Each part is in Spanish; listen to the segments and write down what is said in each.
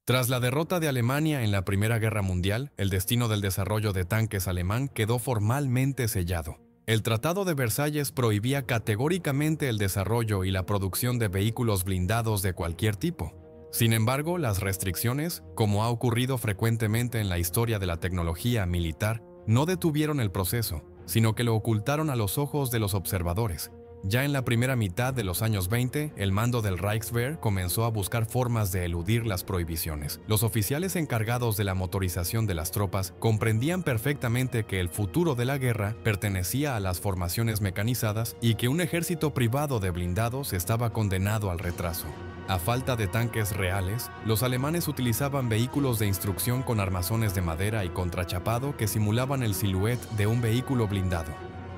Tras la derrota de Alemania en la Primera Guerra Mundial, el destino del desarrollo de tanques alemán quedó formalmente sellado. El Tratado de Versalles prohibía categóricamente el desarrollo y la producción de vehículos blindados de cualquier tipo. Sin embargo, las restricciones, como ha ocurrido frecuentemente en la historia de la tecnología militar, no detuvieron el proceso, sino que lo ocultaron a los ojos de los observadores. Ya en la primera mitad de los años 20, el mando del Reichswehr comenzó a buscar formas de eludir las prohibiciones. Los oficiales encargados de la motorización de las tropas comprendían perfectamente que el futuro de la guerra pertenecía a las formaciones mecanizadas y que un ejército privado de blindados estaba condenado al retraso. A falta de tanques reales, los alemanes utilizaban vehículos de instrucción con armazones de madera y contrachapado que simulaban el siluete de un vehículo blindado.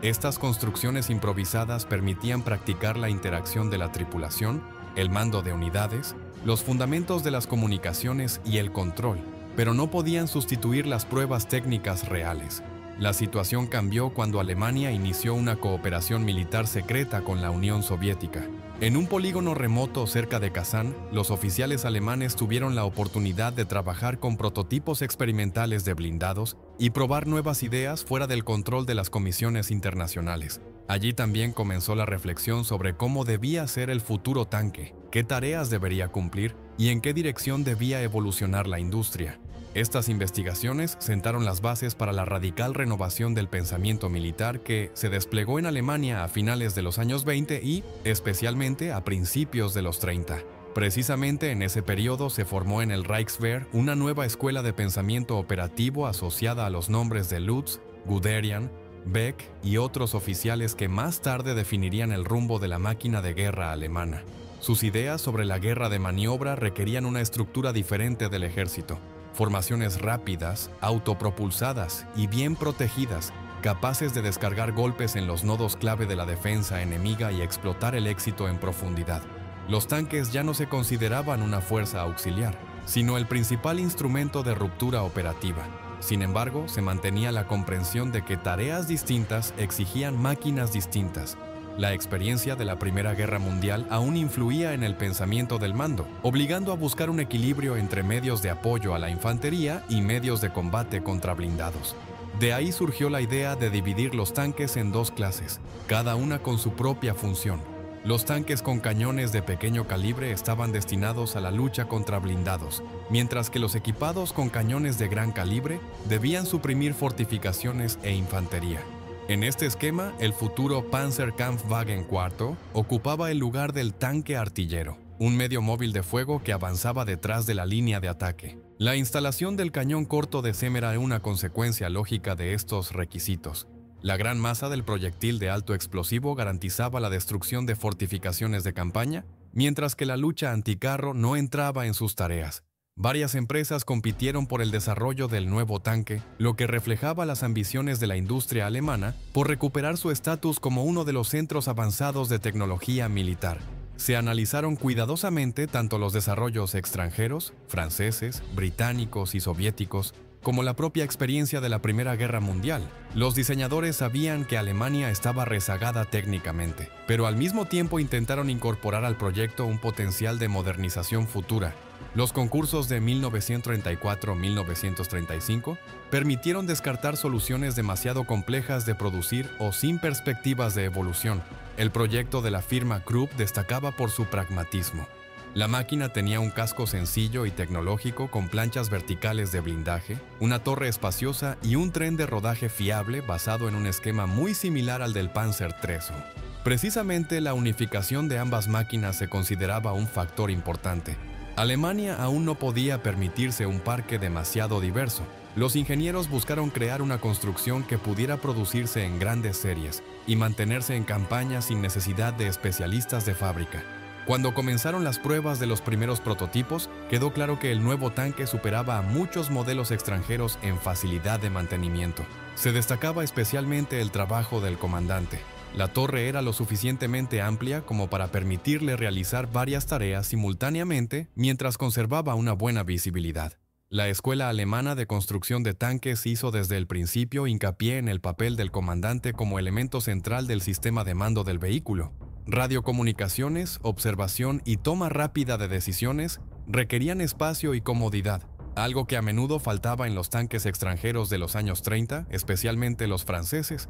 Estas construcciones improvisadas permitían practicar la interacción de la tripulación, el mando de unidades, los fundamentos de las comunicaciones y el control, pero no podían sustituir las pruebas técnicas reales. La situación cambió cuando Alemania inició una cooperación militar secreta con la Unión Soviética. En un polígono remoto cerca de Kazán, los oficiales alemanes tuvieron la oportunidad de trabajar con prototipos experimentales de blindados y probar nuevas ideas fuera del control de las comisiones internacionales. Allí también comenzó la reflexión sobre cómo debía ser el futuro tanque, qué tareas debería cumplir y en qué dirección debía evolucionar la industria. Estas investigaciones sentaron las bases para la radical renovación del pensamiento militar que se desplegó en Alemania a finales de los años 20 y, especialmente, a principios de los 30. Precisamente en ese periodo se formó en el Reichswehr una nueva escuela de pensamiento operativo asociada a los nombres de Lutz, Guderian, Beck y otros oficiales que más tarde definirían el rumbo de la máquina de guerra alemana. Sus ideas sobre la guerra de maniobra requerían una estructura diferente del ejército. Formaciones rápidas, autopropulsadas y bien protegidas, capaces de descargar golpes en los nodos clave de la defensa enemiga y explotar el éxito en profundidad. Los tanques ya no se consideraban una fuerza auxiliar, sino el principal instrumento de ruptura operativa. Sin embargo, se mantenía la comprensión de que tareas distintas exigían máquinas distintas. La experiencia de la Primera Guerra Mundial aún influía en el pensamiento del mando, obligando a buscar un equilibrio entre medios de apoyo a la infantería y medios de combate contra blindados. De ahí surgió la idea de dividir los tanques en dos clases, cada una con su propia función. Los tanques con cañones de pequeño calibre estaban destinados a la lucha contra blindados, mientras que los equipados con cañones de gran calibre debían suprimir fortificaciones e infantería. En este esquema, el futuro Panzerkampfwagen IV ocupaba el lugar del tanque artillero, un medio móvil de fuego que avanzaba detrás de la línea de ataque. La instalación del cañón corto de SEM era una consecuencia lógica de estos requisitos. La gran masa del proyectil de alto explosivo garantizaba la destrucción de fortificaciones de campaña, mientras que la lucha anticarro no entraba en sus tareas. Varias empresas compitieron por el desarrollo del nuevo tanque, lo que reflejaba las ambiciones de la industria alemana por recuperar su estatus como uno de los centros avanzados de tecnología militar. Se analizaron cuidadosamente tanto los desarrollos extranjeros, franceses, británicos y soviéticos, como la propia experiencia de la Primera Guerra Mundial. Los diseñadores sabían que Alemania estaba rezagada técnicamente, pero al mismo tiempo intentaron incorporar al proyecto un potencial de modernización futura. Los concursos de 1934-1935 permitieron descartar soluciones demasiado complejas de producir o sin perspectivas de evolución. El proyecto de la firma Krupp destacaba por su pragmatismo. La máquina tenía un casco sencillo y tecnológico con planchas verticales de blindaje, una torre espaciosa y un tren de rodaje fiable basado en un esquema muy similar al del Panzer III. Precisamente la unificación de ambas máquinas se consideraba un factor importante. Alemania aún no podía permitirse un parque demasiado diverso. Los ingenieros buscaron crear una construcción que pudiera producirse en grandes series y mantenerse en campaña sin necesidad de especialistas de fábrica. Cuando comenzaron las pruebas de los primeros prototipos, quedó claro que el nuevo tanque superaba a muchos modelos extranjeros en facilidad de mantenimiento. Se destacaba especialmente el trabajo del comandante. La torre era lo suficientemente amplia como para permitirle realizar varias tareas simultáneamente mientras conservaba una buena visibilidad. La Escuela Alemana de Construcción de Tanques hizo desde el principio hincapié en el papel del comandante como elemento central del sistema de mando del vehículo. Radiocomunicaciones, observación y toma rápida de decisiones requerían espacio y comodidad, algo que a menudo faltaba en los tanques extranjeros de los años 30, especialmente los franceses.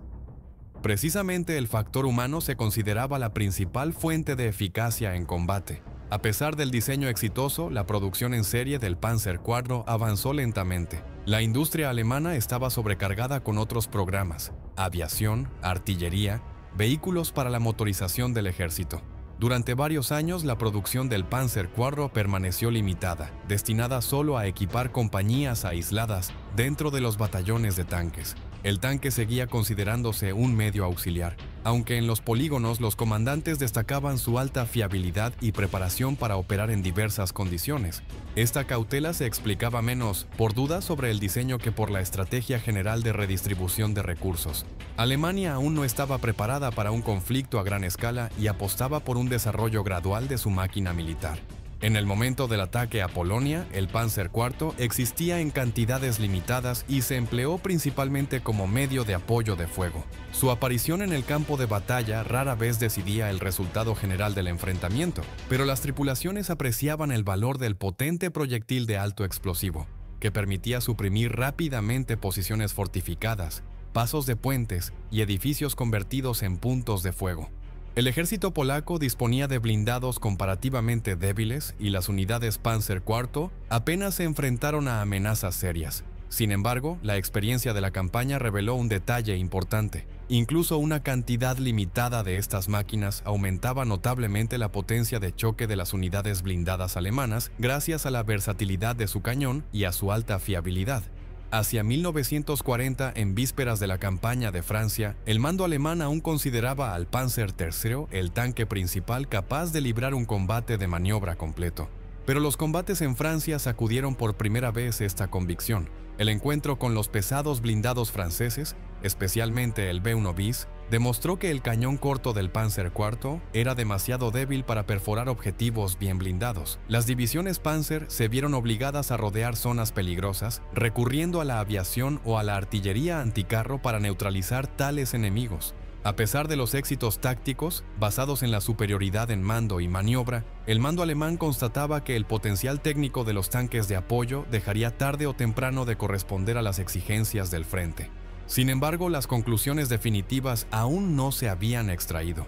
Precisamente el factor humano se consideraba la principal fuente de eficacia en combate. A pesar del diseño exitoso, la producción en serie del Panzer IV avanzó lentamente. La industria alemana estaba sobrecargada con otros programas: aviación, artillería, vehículos para la motorización del ejército. Durante varios años, la producción del Panzer IV permaneció limitada, destinada solo a equipar compañías aisladas dentro de los batallones de tanques. El tanque seguía considerándose un medio auxiliar, aunque en los polígonos los comandantes destacaban su alta fiabilidad y preparación para operar en diversas condiciones. Esta cautela se explicaba menos por dudas sobre el diseño que por la estrategia general de redistribución de recursos. Alemania aún no estaba preparada para un conflicto a gran escala y apostaba por un desarrollo gradual de su máquina militar. En el momento del ataque a Polonia, el Panzer IV existía en cantidades limitadas y se empleó principalmente como medio de apoyo de fuego. Su aparición en el campo de batalla rara vez decidía el resultado general del enfrentamiento, pero las tripulaciones apreciaban el valor del potente proyectil de alto explosivo, que permitía suprimir rápidamente posiciones fortificadas, pasos de puentes y edificios convertidos en puntos de fuego. El ejército polaco disponía de blindados comparativamente débiles y las unidades Panzer IV apenas se enfrentaron a amenazas serias. Sin embargo, la experiencia de la campaña reveló un detalle importante. Incluso una cantidad limitada de estas máquinas aumentaba notablemente la potencia de choque de las unidades blindadas alemanas gracias a la versatilidad de su cañón y a su alta fiabilidad. Hacia 1940, en vísperas de la campaña de Francia, el mando alemán aún consideraba al Panzer III el tanque principal capaz de librar un combate de maniobra completo. Pero los combates en Francia sacudieron por primera vez esta convicción. El encuentro con los pesados blindados franceses, especialmente el B-1 bis, demostró que el cañón corto del Panzer IV era demasiado débil para perforar objetivos bien blindados. Las divisiones Panzer se vieron obligadas a rodear zonas peligrosas, recurriendo a la aviación o a la artillería anticarro para neutralizar tales enemigos. A pesar de los éxitos tácticos, basados en la superioridad en mando y maniobra, el mando alemán constataba que el potencial técnico de los tanques de apoyo dejaría tarde o temprano de corresponder a las exigencias del frente. Sin embargo, las conclusiones definitivas aún no se habían extraído.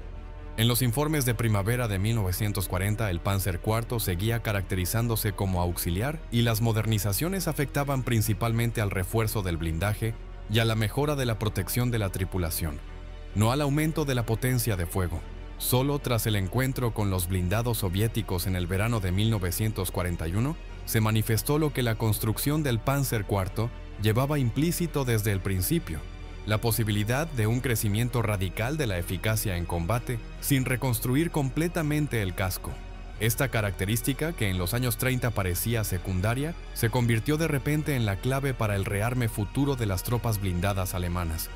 En los informes de primavera de 1940, el Panzer IV seguía caracterizándose como auxiliar y las modernizaciones afectaban principalmente al refuerzo del blindaje y a la mejora de la protección de la tripulación, no al aumento de la potencia de fuego. Solo tras el encuentro con los blindados soviéticos en el verano de 1941, se manifestó lo que la construcción del Panzer IV llevaba implícito desde el principio: la posibilidad de un crecimiento radical de la eficacia en combate sin reconstruir completamente el casco. Esta característica, que en los años 30 parecía secundaria, se convirtió de repente en la clave para el rearme futuro de las tropas blindadas alemanas.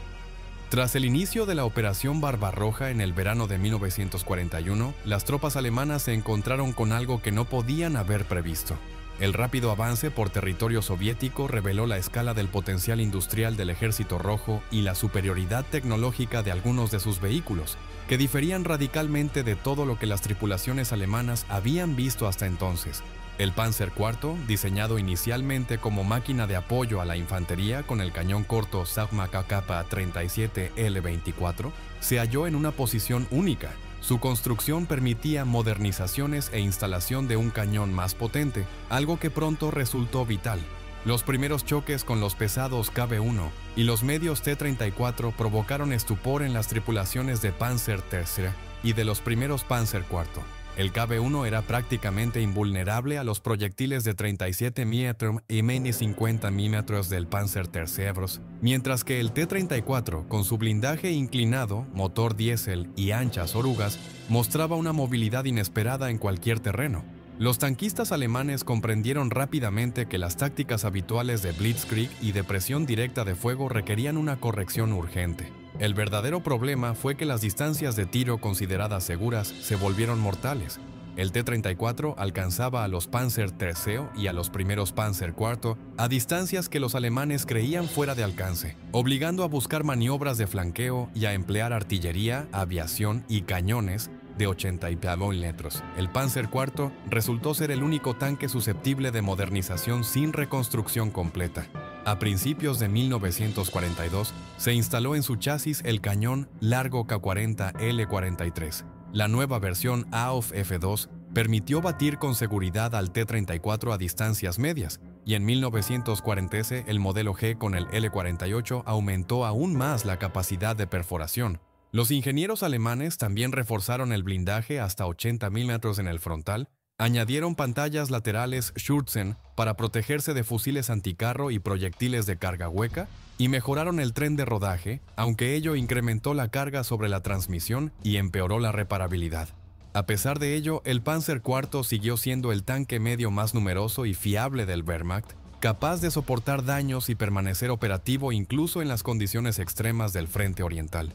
Tras el inicio de la Operación Barbarroja en el verano de 1941, las tropas alemanas se encontraron con algo que no podían haber previsto. El rápido avance por territorio soviético reveló la escala del potencial industrial del Ejército Rojo y la superioridad tecnológica de algunos de sus vehículos, que diferían radicalmente de todo lo que las tripulaciones alemanas habían visto hasta entonces. El Panzer IV, diseñado inicialmente como máquina de apoyo a la infantería con el cañón corto Sakma-KK-37L24, se halló en una posición única. Su construcción permitía modernizaciones e instalación de un cañón más potente, algo que pronto resultó vital. Los primeros choques con los pesados KB-1 y los medios T-34 provocaron estupor en las tripulaciones de Panzer III y de los primeros Panzer IV. El KB-1 era prácticamente invulnerable a los proyectiles de 37 mm y menos 50 mm del Panzer III, mientras que el T-34, con su blindaje inclinado, motor diésel y anchas orugas, mostraba una movilidad inesperada en cualquier terreno. Los tanquistas alemanes comprendieron rápidamente que las tácticas habituales de blitzkrieg y de presión directa de fuego requerían una corrección urgente. El verdadero problema fue que las distancias de tiro consideradas seguras se volvieron mortales. El T-34 alcanzaba a los Panzer III y a los primeros Panzer IV a distancias que los alemanes creían fuera de alcance, obligando a buscar maniobras de flanqueo y a emplear artillería, aviación y cañones de 80 y metros. El Panzer IV resultó ser el único tanque susceptible de modernización sin reconstrucción completa. A principios de 1942 se instaló en su chasis el cañón largo K40L43. La nueva versión AOF F2 permitió batir con seguridad al T-34 a distancias medias, y en 1940 el modelo G con el L-48 aumentó aún más la capacidad de perforación. Los ingenieros alemanes también reforzaron el blindaje hasta 80 milímetros en el frontal, añadieron pantallas laterales Schützen para protegerse de fusiles anticarro y proyectiles de carga hueca, y mejoraron el tren de rodaje, aunque ello incrementó la carga sobre la transmisión y empeoró la reparabilidad. A pesar de ello, el Panzer IV siguió siendo el tanque medio más numeroso y fiable del Wehrmacht, capaz de soportar daños y permanecer operativo incluso en las condiciones extremas del frente oriental.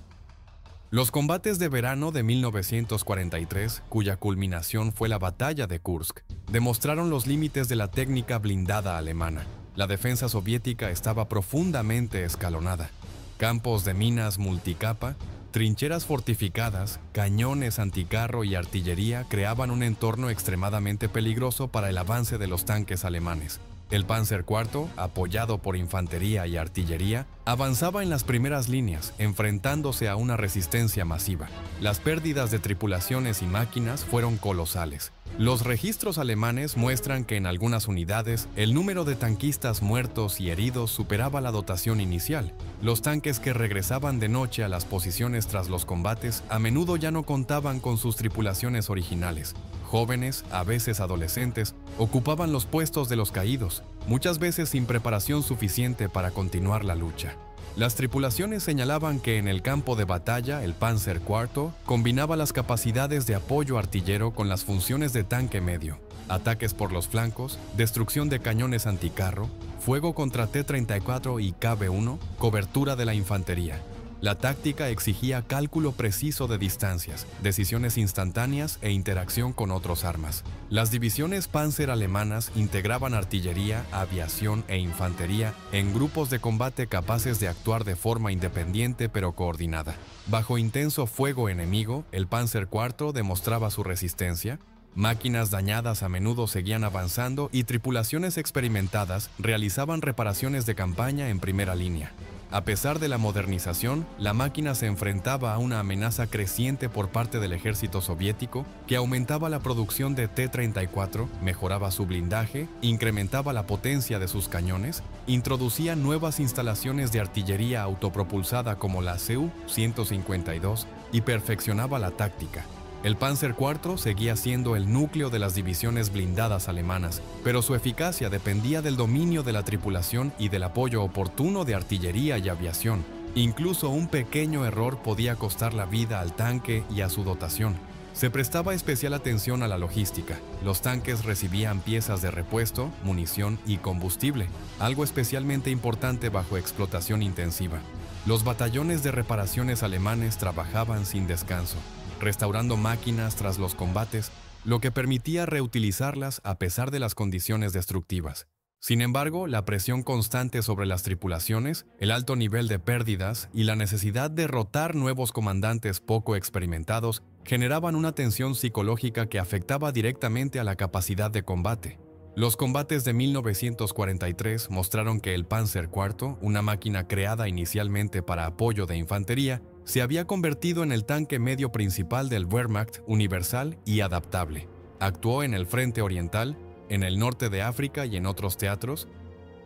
Los combates de verano de 1943, cuya culminación fue la batalla de Kursk, demostraron los límites de la técnica blindada alemana. La defensa soviética estaba profundamente escalonada. Campos de minas multicapa, trincheras fortificadas, cañones anticarro y artillería creaban un entorno extremadamente peligroso para el avance de los tanques alemanes. El Panzer IV, apoyado por infantería y artillería, avanzaba en las primeras líneas, enfrentándose a una resistencia masiva. Las pérdidas de tripulaciones y máquinas fueron colosales. Los registros alemanes muestran que en algunas unidades el número de tanquistas muertos y heridos superaba la dotación inicial. Los tanques que regresaban de noche a las posiciones tras los combates a menudo ya no contaban con sus tripulaciones originales. Jóvenes, a veces adolescentes, ocupaban los puestos de los caídos, muchas veces sin preparación suficiente para continuar la lucha. Las tripulaciones señalaban que en el campo de batalla el Panzer IV combinaba las capacidades de apoyo artillero con las funciones de tanque medio, ataques por los flancos, destrucción de cañones anticarro, fuego contra T-34 y KB-1, cobertura de la infantería. La táctica exigía cálculo preciso de distancias, decisiones instantáneas e interacción con otros armas. Las divisiones Panzer alemanas integraban artillería, aviación e infantería en grupos de combate capaces de actuar de forma independiente pero coordinada. Bajo intenso fuego enemigo, el Panzer IV demostraba su resistencia. Máquinas dañadas a menudo seguían avanzando y tripulaciones experimentadas realizaban reparaciones de campaña en primera línea. A pesar de la modernización, la máquina se enfrentaba a una amenaza creciente por parte del ejército soviético, que aumentaba la producción de T-34, mejoraba su blindaje, incrementaba la potencia de sus cañones, introducía nuevas instalaciones de artillería autopropulsada como la Zu-152 y perfeccionaba la táctica. El Panzer IV seguía siendo el núcleo de las divisiones blindadas alemanas, pero su eficacia dependía del dominio de la tripulación y del apoyo oportuno de artillería y aviación. Incluso un pequeño error podía costar la vida al tanque y a su dotación. Se prestaba especial atención a la logística. Los tanques recibían piezas de repuesto, munición y combustible, algo especialmente importante bajo explotación intensiva. Los batallones de reparaciones alemanes trabajaban sin descanso, restaurando máquinas tras los combates, lo que permitía reutilizarlas a pesar de las condiciones destructivas. Sin embargo, la presión constante sobre las tripulaciones, el alto nivel de pérdidas y la necesidad de rotar nuevos comandantes poco experimentados generaban una tensión psicológica que afectaba directamente a la capacidad de combate. Los combates de 1943 mostraron que el Panzer IV, una máquina creada inicialmente para apoyo de infantería, se había convertido en el tanque medio principal del Wehrmacht, universal y adaptable. Actuó en el frente oriental, en el norte de África y en otros teatros.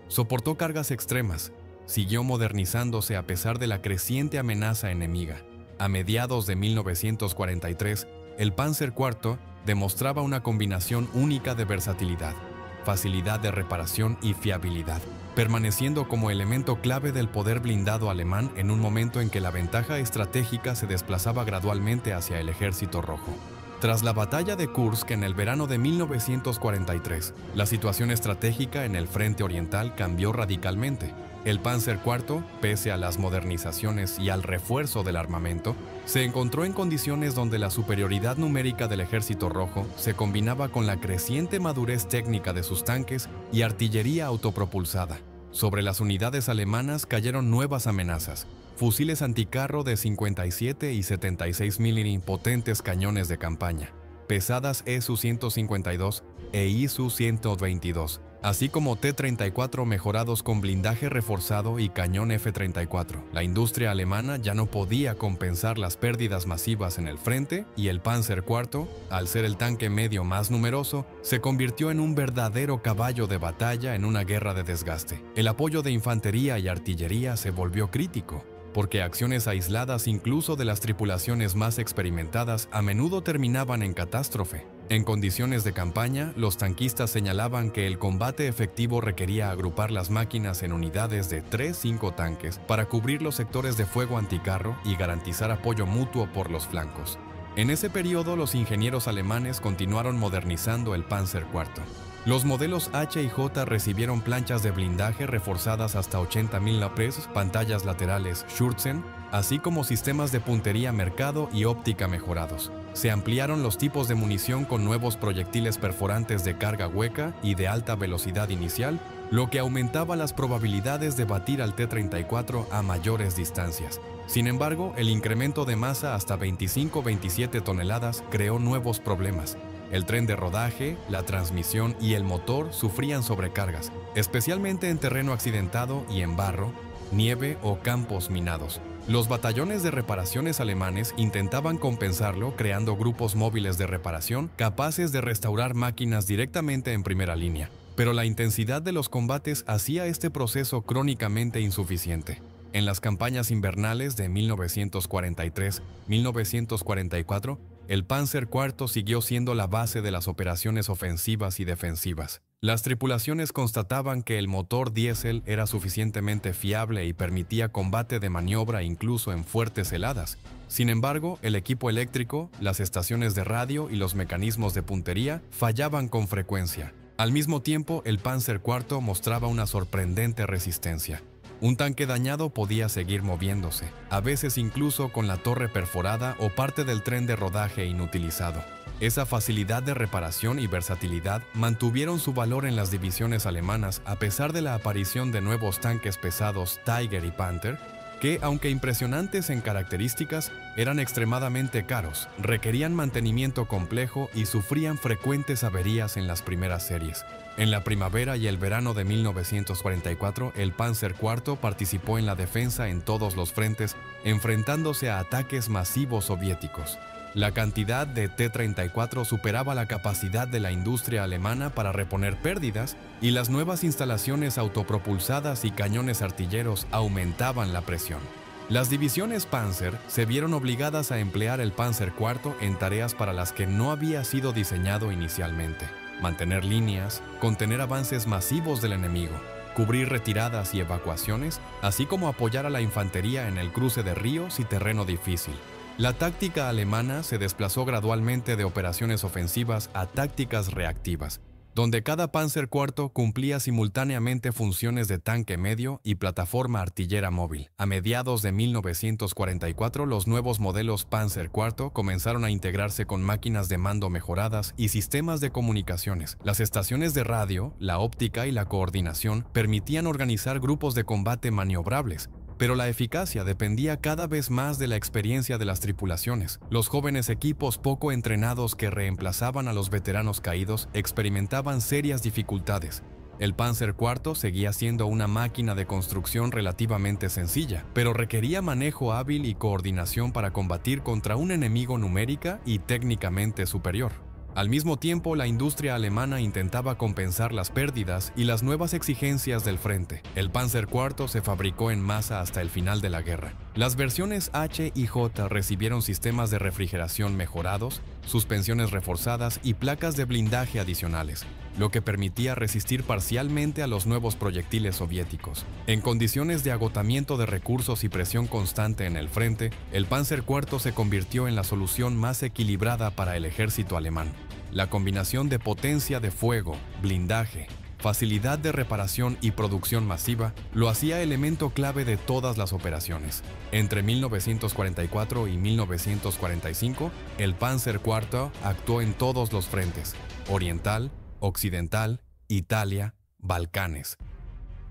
Soportó cargas extremas. Siguió modernizándose a pesar de la creciente amenaza enemiga. A mediados de 1943, el Panzer IV demostraba una combinación única de versatilidad, facilidad de reparación y fiabilidad, permaneciendo como elemento clave del poder blindado alemán en un momento en que la ventaja estratégica se desplazaba gradualmente hacia el Ejército Rojo. Tras la batalla de Kursk en el verano de 1943, la situación estratégica en el frente oriental cambió radicalmente. El Panzer IV, pese a las modernizaciones y al refuerzo del armamento, se encontró en condiciones donde la superioridad numérica del Ejército Rojo se combinaba con la creciente madurez técnica de sus tanques y artillería autopropulsada. Sobre las unidades alemanas cayeron nuevas amenazas: fusiles anticarro de 57 y 76 mm potentes cañones de campaña, pesadas ESU-152 e ISU-122, así como T-34 mejorados con blindaje reforzado y cañón F-34. La industria alemana ya no podía compensar las pérdidas masivas en el frente y el Panzer IV, al ser el tanque medio más numeroso, se convirtió en un verdadero caballo de batalla en una guerra de desgaste. El apoyo de infantería y artillería se volvió crítico, porque acciones aisladas incluso de las tripulaciones más experimentadas a menudo terminaban en catástrofe. En condiciones de campaña, los tanquistas señalaban que el combate efectivo requería agrupar las máquinas en unidades de 3-5 tanques para cubrir los sectores de fuego anticarro y garantizar apoyo mutuo por los flancos. En ese periodo, los ingenieros alemanes continuaron modernizando el Panzer IV. Los modelos H y J recibieron planchas de blindaje reforzadas hasta 80.000 lapres, pantallas laterales Schürzen, así como sistemas de puntería Mercado y óptica mejorados. Se ampliaron los tipos de munición con nuevos proyectiles perforantes de carga hueca y de alta velocidad inicial, lo que aumentaba las probabilidades de batir al T-34 a mayores distancias. Sin embargo, el incremento de masa hasta 25-27 toneladas creó nuevos problemas. El tren de rodaje, la transmisión y el motor sufrían sobrecargas, especialmente en terreno accidentado y en barro, nieve o campos minados. Los batallones de reparaciones alemanes intentaban compensarlo creando grupos móviles de reparación capaces de restaurar máquinas directamente en primera línea, pero la intensidad de los combates hacía este proceso crónicamente insuficiente. En las campañas invernales de 1943-1944, el Panzer IV siguió siendo la base de las operaciones ofensivas y defensivas. Las tripulaciones constataban que el motor diésel era suficientemente fiable y permitía combate de maniobra incluso en fuertes heladas. Sin embargo, el equipo eléctrico, las estaciones de radio y los mecanismos de puntería fallaban con frecuencia. Al mismo tiempo, el Panzer IV mostraba una sorprendente resistencia. Un tanque dañado podía seguir moviéndose, a veces incluso con la torre perforada o parte del tren de rodaje inutilizado. Esa facilidad de reparación y versatilidad mantuvieron su valor en las divisiones alemanas a pesar de la aparición de nuevos tanques pesados Tiger y Panther, que, aunque impresionantes en características, eran extremadamente caros, requerían mantenimiento complejo y sufrían frecuentes averías en las primeras series. En la primavera y el verano de 1944, el Panzer IV participó en la defensa en todos los frentes, enfrentándose a ataques masivos soviéticos. La cantidad de T-34 superaba la capacidad de la industria alemana para reponer pérdidas y las nuevas instalaciones autopropulsadas y cañones artilleros aumentaban la presión. Las divisiones Panzer se vieron obligadas a emplear el Panzer IV en tareas para las que no había sido diseñado inicialmente: mantener líneas, contener avances masivos del enemigo, cubrir retiradas y evacuaciones, así como apoyar a la infantería en el cruce de ríos y terreno difícil. La táctica alemana se desplazó gradualmente de operaciones ofensivas a tácticas reactivas, donde cada Panzer IV cumplía simultáneamente funciones de tanque medio y plataforma artillera móvil. A mediados de 1944, los nuevos modelos Panzer IV comenzaron a integrarse con máquinas de mando mejoradas y sistemas de comunicaciones. Las estaciones de radio, la óptica y la coordinación permitían organizar grupos de combate maniobrables, pero la eficacia dependía cada vez más de la experiencia de las tripulaciones. Los jóvenes equipos poco entrenados que reemplazaban a los veteranos caídos experimentaban serias dificultades. El Panzer IV seguía siendo una máquina de construcción relativamente sencilla, pero requería manejo hábil y coordinación para combatir contra un enemigo numérica y técnicamente superior. Al mismo tiempo, la industria alemana intentaba compensar las pérdidas y las nuevas exigencias del frente. El Panzer IV se fabricó en masa hasta el final de la guerra. Las versiones H y J recibieron sistemas de refrigeración mejorados, suspensiones reforzadas y placas de blindaje adicionales, lo que permitía resistir parcialmente a los nuevos proyectiles soviéticos. En condiciones de agotamiento de recursos y presión constante en el frente, el Panzer IV se convirtió en la solución más equilibrada para el ejército alemán. La combinación de potencia de fuego, blindaje, facilidad de reparación y producción masiva lo hacía elemento clave de todas las operaciones. Entre 1944 y 1945, el Panzer IV actuó en todos los frentes: oriental, occidental, Italia, Balcanes.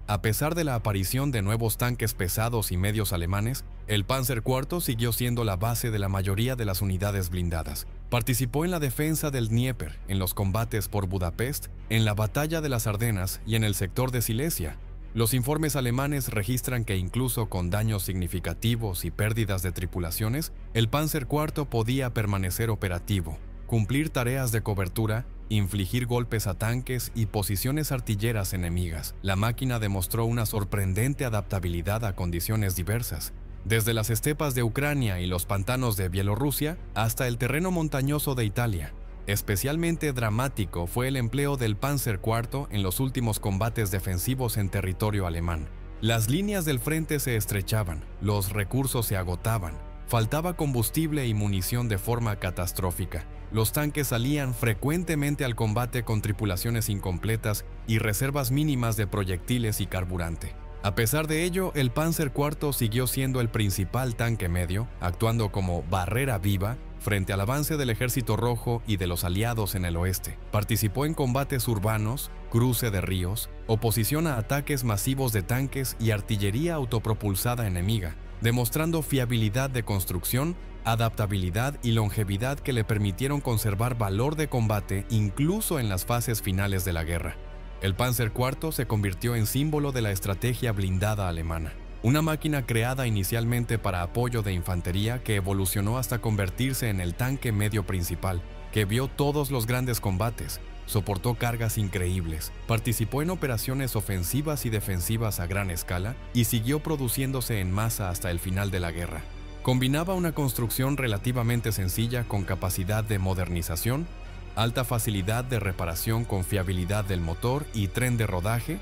A pesar de la aparición de nuevos tanques pesados y medios alemanes, El Panzer IV siguió siendo la base de la mayoría de las unidades blindadas. Participó en la defensa del Dnieper, en los combates por Budapest, en la batalla de las Ardenas y en el sector de Silesia. Los informes alemanes registran que incluso con daños significativos y pérdidas de tripulaciones, el Panzer IV podía permanecer operativo, cumplir tareas de cobertura, infligir golpes a tanques y posiciones artilleras enemigas. La máquina demostró una sorprendente adaptabilidad a condiciones diversas, desde las estepas de Ucrania y los pantanos de Bielorrusia hasta el terreno montañoso de Italia. Especialmente dramático fue el empleo del Panzer IV en los últimos combates defensivos en territorio alemán. Las líneas del frente se estrechaban, los recursos se agotaban, faltaba combustible y munición de forma catastrófica. Los tanques salían frecuentemente al combate con tripulaciones incompletas y reservas mínimas de proyectiles y carburante. A pesar de ello, el Panzer IV siguió siendo el principal tanque medio, actuando como barrera viva frente al avance del Ejército Rojo y de los aliados en el oeste. Participó en combates urbanos, cruce de ríos, oposición a ataques masivos de tanques y artillería autopropulsada enemiga, demostrando fiabilidad de construcción, adaptabilidad y longevidad que le permitieron conservar valor de combate incluso en las fases finales de la guerra. El Panzer IV se convirtió en símbolo de la estrategia blindada alemana, una máquina creada inicialmente para apoyo de infantería que evolucionó hasta convertirse en el tanque medio principal, que vio todos los grandes combates, soportó cargas increíbles, participó en operaciones ofensivas y defensivas a gran escala y siguió produciéndose en masa hasta el final de la guerra. Combinaba una construcción relativamente sencilla con capacidad de modernización, alta facilidad de reparación con fiabilidad del motor y tren de rodaje,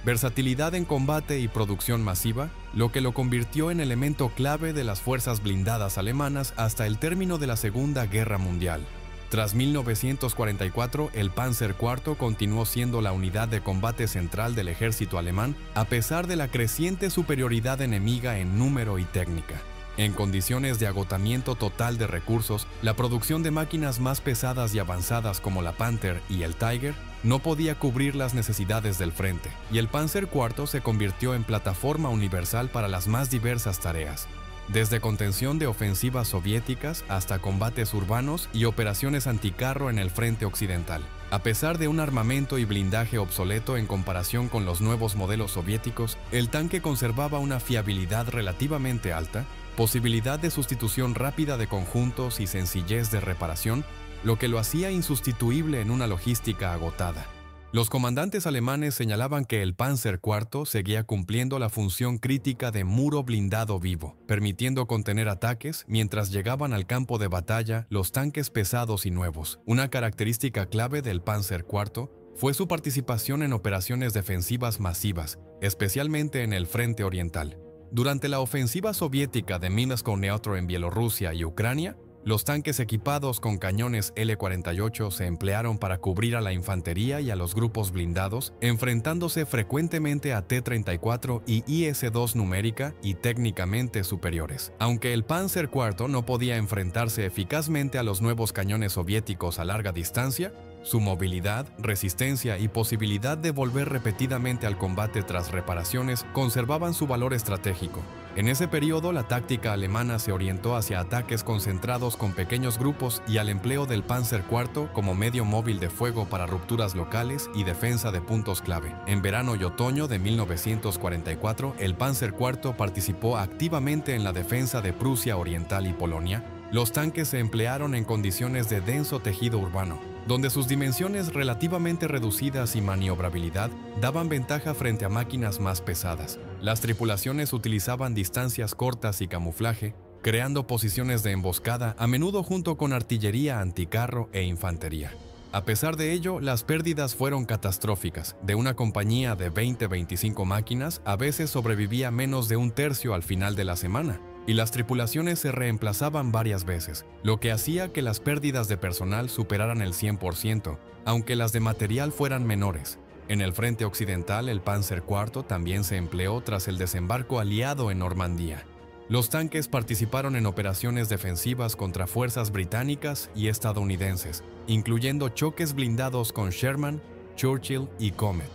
versatilidad en combate y producción masiva, lo que lo convirtió en elemento clave de las fuerzas blindadas alemanas hasta el término de la Segunda Guerra Mundial. Tras 1944, el Panzer IV continuó siendo la unidad de combate central del ejército alemán, a pesar de la creciente superioridad enemiga en número y técnica. En condiciones de agotamiento total de recursos, la producción de máquinas más pesadas y avanzadas como la Panther y el Tiger no podía cubrir las necesidades del frente, y el Panzer IV se convirtió en plataforma universal para las más diversas tareas, desde contención de ofensivas soviéticas hasta combates urbanos y operaciones anticarro en el frente occidental. A pesar de un armamento y blindaje obsoleto en comparación con los nuevos modelos soviéticos, el tanque conservaba una fiabilidad relativamente alta, posibilidad de sustitución rápida de conjuntos y sencillez de reparación, lo que lo hacía insustituible en una logística agotada. Los comandantes alemanes señalaban que el Panzer IV seguía cumpliendo la función crítica de muro blindado vivo, permitiendo contener ataques mientras llegaban al campo de batalla los tanques pesados y nuevos. Una característica clave del Panzer IV fue su participación en operaciones defensivas masivas, especialmente en el frente oriental. Durante la ofensiva soviética de Minsk-Neutro en Bielorrusia y Ucrania, los tanques equipados con cañones L-48 se emplearon para cubrir a la infantería y a los grupos blindados, enfrentándose frecuentemente a T-34 y IS-2 numérica y técnicamente superiores. Aunque el Panzer IV no podía enfrentarse eficazmente a los nuevos cañones soviéticos a larga distancia, su movilidad, resistencia y posibilidad de volver repetidamente al combate tras reparaciones conservaban su valor estratégico. En ese periodo, la táctica alemana se orientó hacia ataques concentrados con pequeños grupos y al empleo del Panzer IV como medio móvil de fuego para rupturas locales y defensa de puntos clave. En verano y otoño de 1944, el Panzer IV participó activamente en la defensa de Prusia Oriental y Polonia. Los tanques se emplearon en condiciones de denso tejido urbano, donde sus dimensiones relativamente reducidas y maniobrabilidad daban ventaja frente a máquinas más pesadas. Las tripulaciones utilizaban distancias cortas y camuflaje, creando posiciones de emboscada, a menudo junto con artillería anticarro e infantería. A pesar de ello, las pérdidas fueron catastróficas. De una compañía de 20-25 máquinas, a veces sobrevivía menos de un tercio al final de la semana, y las tripulaciones se reemplazaban varias veces, lo que hacía que las pérdidas de personal superaran el 100%, aunque las de material fueran menores. En el frente occidental, el Panzer IV también se empleó tras el desembarco aliado en Normandía. Los tanques participaron en operaciones defensivas contra fuerzas británicas y estadounidenses, incluyendo choques blindados con Sherman, Churchill y Comet.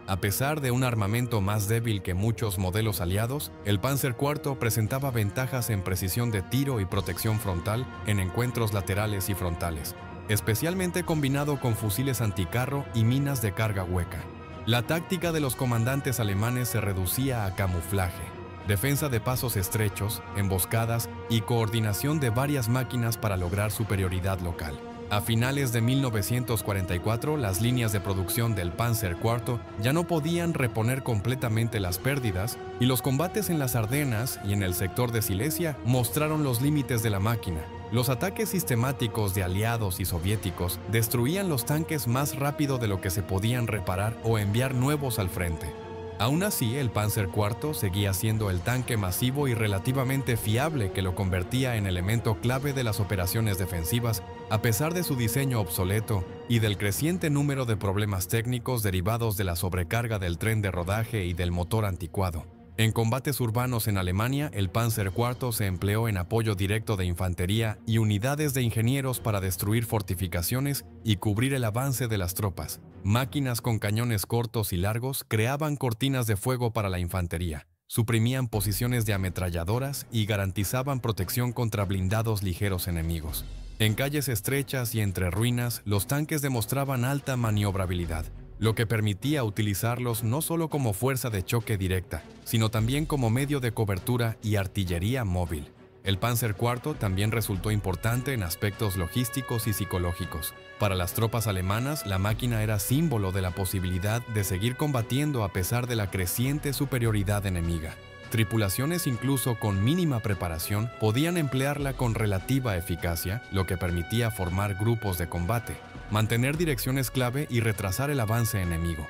A pesar de un armamento más débil que muchos modelos aliados, el Panzer IV presentaba ventajas en precisión de tiro y protección frontal en encuentros laterales y frontales, especialmente combinado con fusiles anticarro y minas de carga hueca. La táctica de los comandantes alemanes se reducía a camuflaje, defensa de pasos estrechos, emboscadas y coordinación de varias máquinas para lograr superioridad local. A finales de 1944, las líneas de producción del Panzer IV ya no podían reponer completamente las pérdidas y los combates en las Ardenas y en el sector de Silesia mostraron los límites de la máquina. Los ataques sistemáticos de aliados y soviéticos destruían los tanques más rápido de lo que se podían reparar o enviar nuevos al frente. Aún así, el Panzer IV seguía siendo el tanque masivo y relativamente fiable que lo convertía en elemento clave de las operaciones defensivas, a pesar de su diseño obsoleto y del creciente número de problemas técnicos derivados de la sobrecarga del tren de rodaje y del motor anticuado. En combates urbanos en Alemania, el Panzer IV se empleó en apoyo directo de infantería y unidades de ingenieros para destruir fortificaciones y cubrir el avance de las tropas. Máquinas con cañones cortos y largos creaban cortinas de fuego para la infantería, suprimían posiciones de ametralladoras y garantizaban protección contra blindados ligeros enemigos. En calles estrechas y entre ruinas, los tanques demostraban alta maniobrabilidad, lo que permitía utilizarlos no solo como fuerza de choque directa, sino también como medio de cobertura y artillería móvil. El Panzer IV también resultó importante en aspectos logísticos y psicológicos. Para las tropas alemanas, la máquina era símbolo de la posibilidad de seguir combatiendo a pesar de la creciente superioridad enemiga. Tripulaciones incluso con mínima preparación podían emplearla con relativa eficacia, lo que permitía formar grupos de combate, mantener direcciones clave y retrasar el avance enemigo.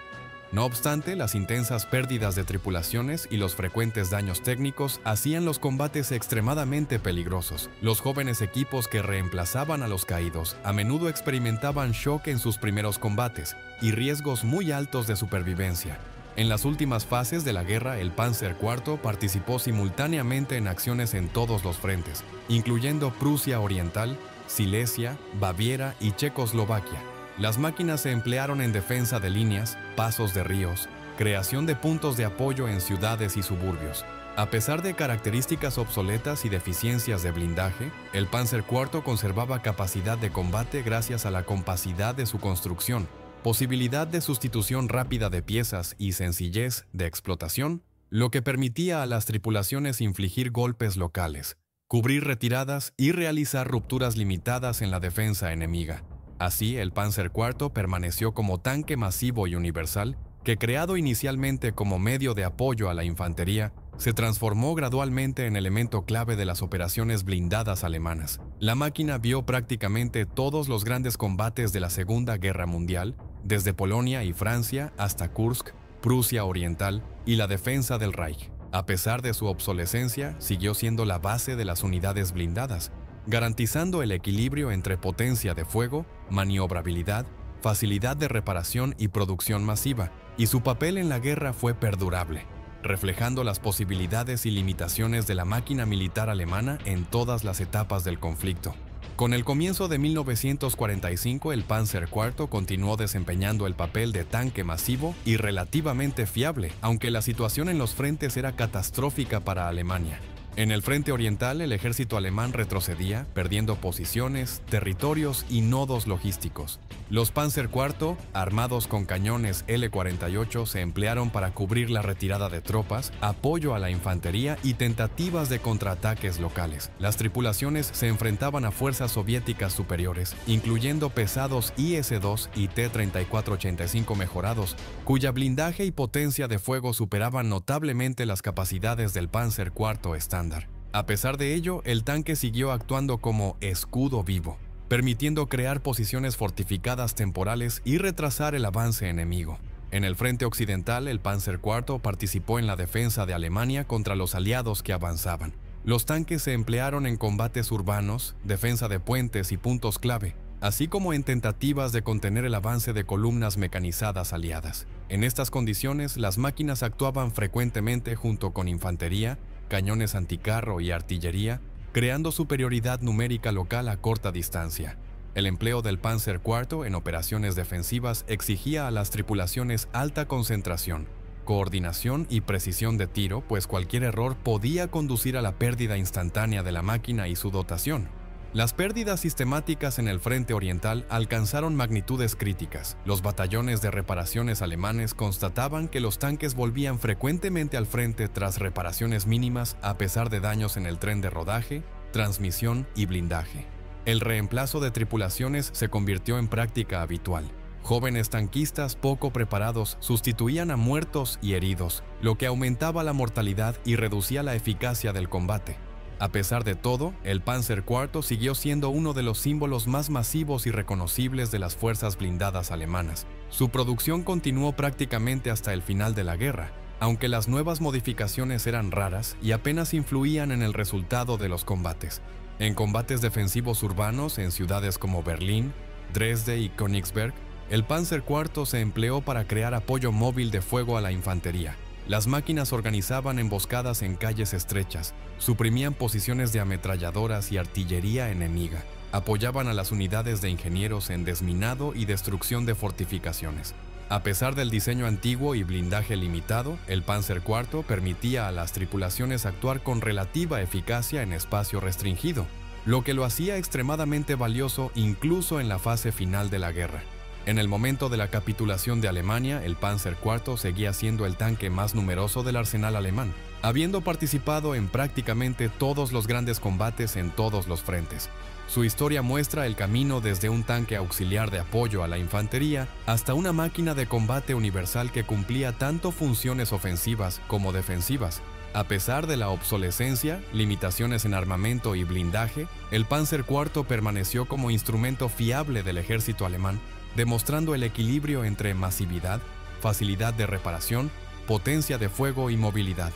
No obstante, las intensas pérdidas de tripulaciones y los frecuentes daños técnicos hacían los combates extremadamente peligrosos. Los jóvenes equipos que reemplazaban a los caídos a menudo experimentaban shock en sus primeros combates y riesgos muy altos de supervivencia. En las últimas fases de la guerra, el Panzer IV participó simultáneamente en acciones en todos los frentes, incluyendo Prusia Oriental, Silesia, Baviera y Checoslovaquia. Las máquinas se emplearon en defensa de líneas, pasos de ríos, creación de puntos de apoyo en ciudades y suburbios. A pesar de características obsoletas y deficiencias de blindaje, el Panzer IV conservaba capacidad de combate gracias a la compacidad de su construcción, posibilidad de sustitución rápida de piezas y sencillez de explotación, lo que permitía a las tripulaciones infligir golpes locales, cubrir retiradas y realizar rupturas limitadas en la defensa enemiga. Así, el Panzer IV permaneció como tanque masivo y universal, que creado inicialmente como medio de apoyo a la infantería, se transformó gradualmente en elemento clave de las operaciones blindadas alemanas. La máquina vio prácticamente todos los grandes combates de la Segunda Guerra Mundial, desde Polonia y Francia hasta Kursk, Prusia Oriental y la defensa del Reich. A pesar de su obsolescencia, siguió siendo la base de las unidades blindadas, garantizando el equilibrio entre potencia de fuego, maniobrabilidad, facilidad de reparación y producción masiva, y su papel en la guerra fue perdurable, reflejando las posibilidades y limitaciones de la máquina militar alemana en todas las etapas del conflicto. Con el comienzo de 1945, el Panzer IV continuó desempeñando el papel de tanque masivo y relativamente fiable, aunque la situación en los frentes era catastrófica para Alemania. En el frente oriental, el ejército alemán retrocedía, perdiendo posiciones, territorios y nodos logísticos. Los Panzer IV, armados con cañones L-48, se emplearon para cubrir la retirada de tropas, apoyo a la infantería y tentativas de contraataques locales. Las tripulaciones se enfrentaban a fuerzas soviéticas superiores, incluyendo pesados IS-2 y T-34-85 mejorados, cuya blindaje y potencia de fuego superaban notablemente las capacidades del Panzer IV estándar. A pesar de ello, el tanque siguió actuando como escudo vivo, permitiendo crear posiciones fortificadas temporales y retrasar el avance enemigo. En el frente occidental, el Panzer IV participó en la defensa de Alemania contra los aliados que avanzaban. Los tanques se emplearon en combates urbanos, defensa de puentes y puntos clave, así como en tentativas de contener el avance de columnas mecanizadas aliadas. En estas condiciones, las máquinas actuaban frecuentemente junto con infantería, cañones anticarro y artillería, creando superioridad numérica local a corta distancia. El empleo del Panzer IV en operaciones defensivas exigía a las tripulaciones alta concentración, coordinación y precisión de tiro, pues cualquier error podía conducir a la pérdida instantánea de la máquina y su dotación. Las pérdidas sistemáticas en el frente oriental alcanzaron magnitudes críticas. Los batallones de reparaciones alemanes constataban que los tanques volvían frecuentemente al frente tras reparaciones mínimas a pesar de daños en el tren de rodaje, transmisión y blindaje. El reemplazo de tripulaciones se convirtió en práctica habitual. Jóvenes tanquistas poco preparados sustituían a muertos y heridos, lo que aumentaba la mortalidad y reducía la eficacia del combate. A pesar de todo, el Panzer IV siguió siendo uno de los símbolos más masivos y reconocibles de las fuerzas blindadas alemanas. Su producción continuó prácticamente hasta el final de la guerra, aunque las nuevas modificaciones eran raras y apenas influían en el resultado de los combates. En combates defensivos urbanos en ciudades como Berlín, Dresde y Königsberg, el Panzer IV se empleó para crear apoyo móvil de fuego a la infantería. Las máquinas organizaban emboscadas en calles estrechas, suprimían posiciones de ametralladoras y artillería enemiga, apoyaban a las unidades de ingenieros en desminado y destrucción de fortificaciones. A pesar del diseño antiguo y blindaje limitado, el Panzer IV permitía a las tripulaciones actuar con relativa eficacia en espacio restringido, lo que lo hacía extremadamente valioso incluso en la fase final de la guerra. En el momento de la capitulación de Alemania, el Panzer IV seguía siendo el tanque más numeroso del arsenal alemán, habiendo participado en prácticamente todos los grandes combates en todos los frentes. Su historia muestra el camino desde un tanque auxiliar de apoyo a la infantería hasta una máquina de combate universal que cumplía tanto funciones ofensivas como defensivas. A pesar de la obsolescencia, limitaciones en armamento y blindaje, el Panzer IV permaneció como instrumento fiable del ejército alemán, demostrando el equilibrio entre masividad, facilidad de reparación, potencia de fuego y movilidad.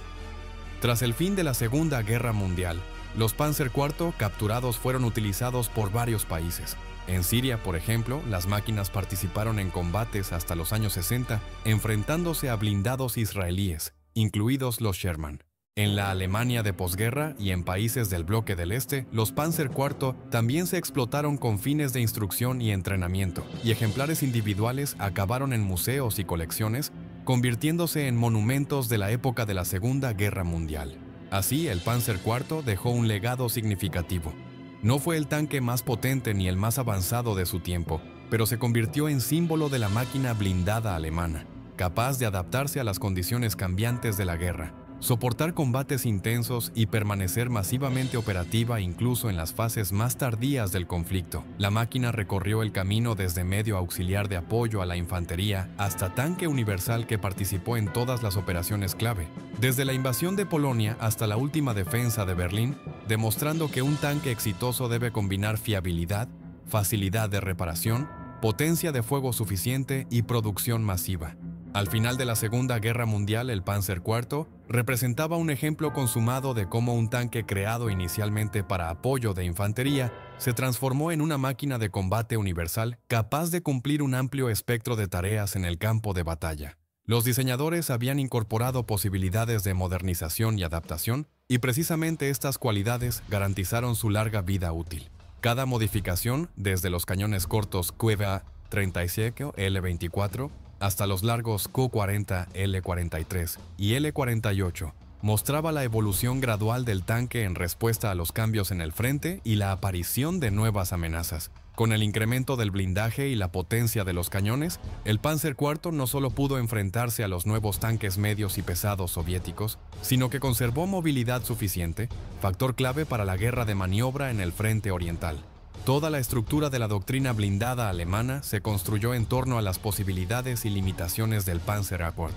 Tras el fin de la Segunda Guerra Mundial, los Panzer IV capturados fueron utilizados por varios países. En Siria, por ejemplo, las máquinas participaron en combates hasta los años 60, enfrentándose a blindados israelíes, incluidos los Sherman. En la Alemania de posguerra y en países del bloque del Este, los Panzer IV también se explotaron con fines de instrucción y entrenamiento, y ejemplares individuales acabaron en museos y colecciones, convirtiéndose en monumentos de la época de la Segunda Guerra Mundial. Así, el Panzer IV dejó un legado significativo. No fue el tanque más potente ni el más avanzado de su tiempo, pero se convirtió en símbolo de la máquina blindada alemana, capaz de adaptarse a las condiciones cambiantes de la guerra, soportar combates intensos y permanecer masivamente operativa incluso en las fases más tardías del conflicto. La máquina recorrió el camino desde medio auxiliar de apoyo a la infantería hasta tanque universal que participó en todas las operaciones clave, desde la invasión de Polonia hasta la última defensa de Berlín, demostrando que un tanque exitoso debe combinar fiabilidad, facilidad de reparación, potencia de fuego suficiente y producción masiva. Al final de la Segunda Guerra Mundial, el Panzer IV representaba un ejemplo consumado de cómo un tanque creado inicialmente para apoyo de infantería se transformó en una máquina de combate universal capaz de cumplir un amplio espectro de tareas en el campo de batalla. Los diseñadores habían incorporado posibilidades de modernización y adaptación, y precisamente estas cualidades garantizaron su larga vida útil. Cada modificación, desde los cañones cortos QVA 37 L24 hasta los largos Q40 L43 y L48, mostraba la evolución gradual del tanque en respuesta a los cambios en el frente y la aparición de nuevas amenazas. Con el incremento del blindaje y la potencia de los cañones, el Panzer IV no solo pudo enfrentarse a los nuevos tanques medios y pesados soviéticos, sino que conservó movilidad suficiente, factor clave para la guerra de maniobra en el frente oriental. Toda la estructura de la doctrina blindada alemana se construyó en torno a las posibilidades y limitaciones del Panzer IV.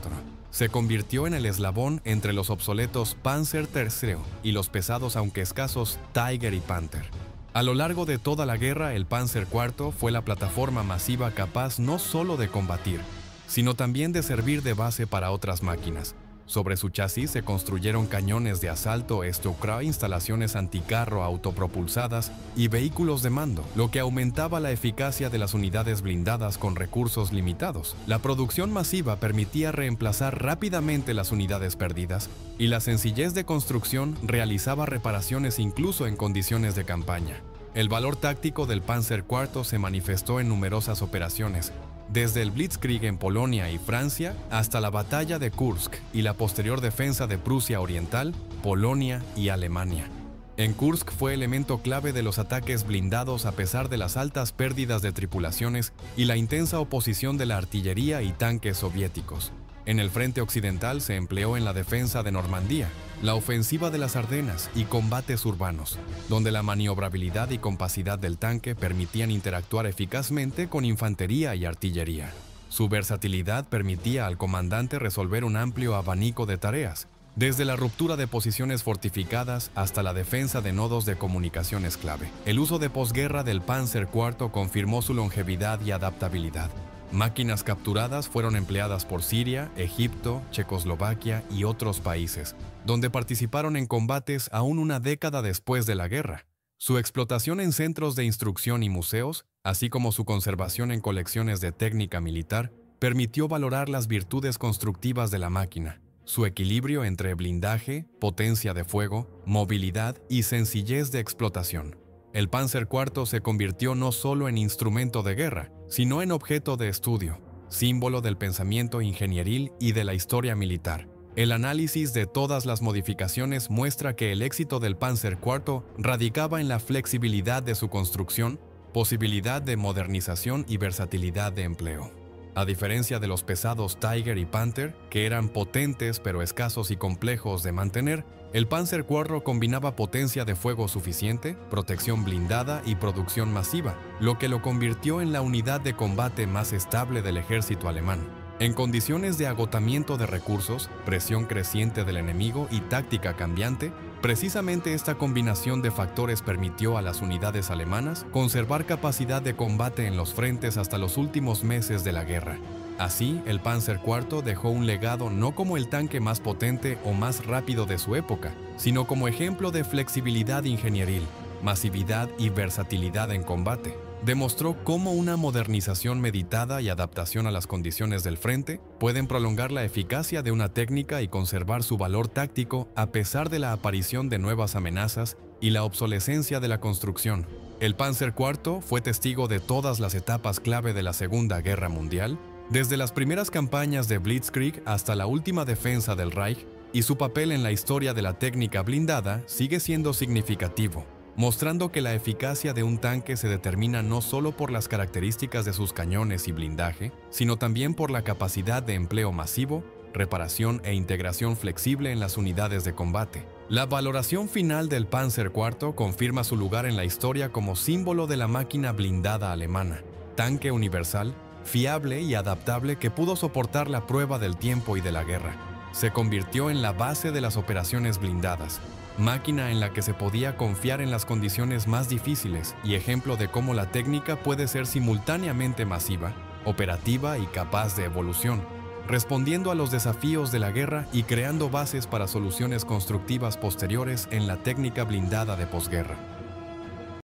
Se convirtió en el eslabón entre los obsoletos Panzer III y los pesados aunque escasos Tiger y Panther. A lo largo de toda la guerra, el Panzer IV fue la plataforma masiva capaz no solo de combatir, sino también de servir de base para otras máquinas. Sobre su chasis se construyeron cañones de asalto Stuka, instalaciones anticarro autopropulsadas y vehículos de mando, lo que aumentaba la eficacia de las unidades blindadas con recursos limitados. La producción masiva permitía reemplazar rápidamente las unidades perdidas, y la sencillez de construcción realizaba reparaciones incluso en condiciones de campaña. El valor táctico del Panzer IV se manifestó en numerosas operaciones, desde el Blitzkrieg en Polonia y Francia hasta la batalla de Kursk y la posterior defensa de Prusia Oriental, Polonia y Alemania. En Kursk fue elemento clave de los ataques blindados a pesar de las altas pérdidas de tripulaciones y la intensa oposición de la artillería y tanques soviéticos. En el frente occidental se empleó en la defensa de Normandía, la ofensiva de las Ardenas y combates urbanos, donde la maniobrabilidad y compacidad del tanque permitían interactuar eficazmente con infantería y artillería. Su versatilidad permitía al comandante resolver un amplio abanico de tareas, desde la ruptura de posiciones fortificadas hasta la defensa de nodos de comunicaciones clave. El uso de posguerra del Panzer IV confirmó su longevidad y adaptabilidad. Máquinas capturadas fueron empleadas por Siria, Egipto, Checoslovaquia y otros países, donde participaron en combates aún una década después de la guerra. Su explotación en centros de instrucción y museos, así como su conservación en colecciones de técnica militar, permitió valorar las virtudes constructivas de la máquina. Su equilibrio entre blindaje, potencia de fuego, movilidad y sencillez de explotación. El Panzer IV se convirtió no solo en instrumento de guerra, sino en objeto de estudio, símbolo del pensamiento ingenieril y de la historia militar. El análisis de todas las modificaciones muestra que el éxito del Panzer IV radicaba en la flexibilidad de su construcción, posibilidad de modernización y versatilidad de empleo. A diferencia de los pesados Tiger y Panther, que eran potentes pero escasos y complejos de mantener, el Panzer IV combinaba potencia de fuego suficiente, protección blindada y producción masiva, lo que lo convirtió en la unidad de combate más estable del ejército alemán. En condiciones de agotamiento de recursos, presión creciente del enemigo y táctica cambiante, precisamente esta combinación de factores permitió a las unidades alemanas conservar capacidad de combate en los frentes hasta los últimos meses de la guerra. Así, el Panzer IV dejó un legado no como el tanque más potente o más rápido de su época, sino como ejemplo de flexibilidad ingenieril, masividad y versatilidad en combate. Demostró cómo una modernización meditada y adaptación a las condiciones del frente pueden prolongar la eficacia de una técnica y conservar su valor táctico a pesar de la aparición de nuevas amenazas y la obsolescencia de la construcción. El Panzer IV fue testigo de todas las etapas clave de la Segunda Guerra Mundial, desde las primeras campañas de Blitzkrieg hasta la última defensa del Reich, y su papel en la historia de la técnica blindada sigue siendo significativo, mostrando que la eficacia de un tanque se determina no solo por las características de sus cañones y blindaje, sino también por la capacidad de empleo masivo, reparación e integración flexible en las unidades de combate. La valoración final del Panzer IV confirma su lugar en la historia como símbolo de la máquina blindada alemana, tanque universal, fiable y adaptable que pudo soportar la prueba del tiempo y de la guerra. Se convirtió en la base de las operaciones blindadas, máquina en la que se podía confiar en las condiciones más difíciles y ejemplo de cómo la técnica puede ser simultáneamente masiva, operativa y capaz de evolución, respondiendo a los desafíos de la guerra y creando bases para soluciones constructivas posteriores en la técnica blindada de posguerra.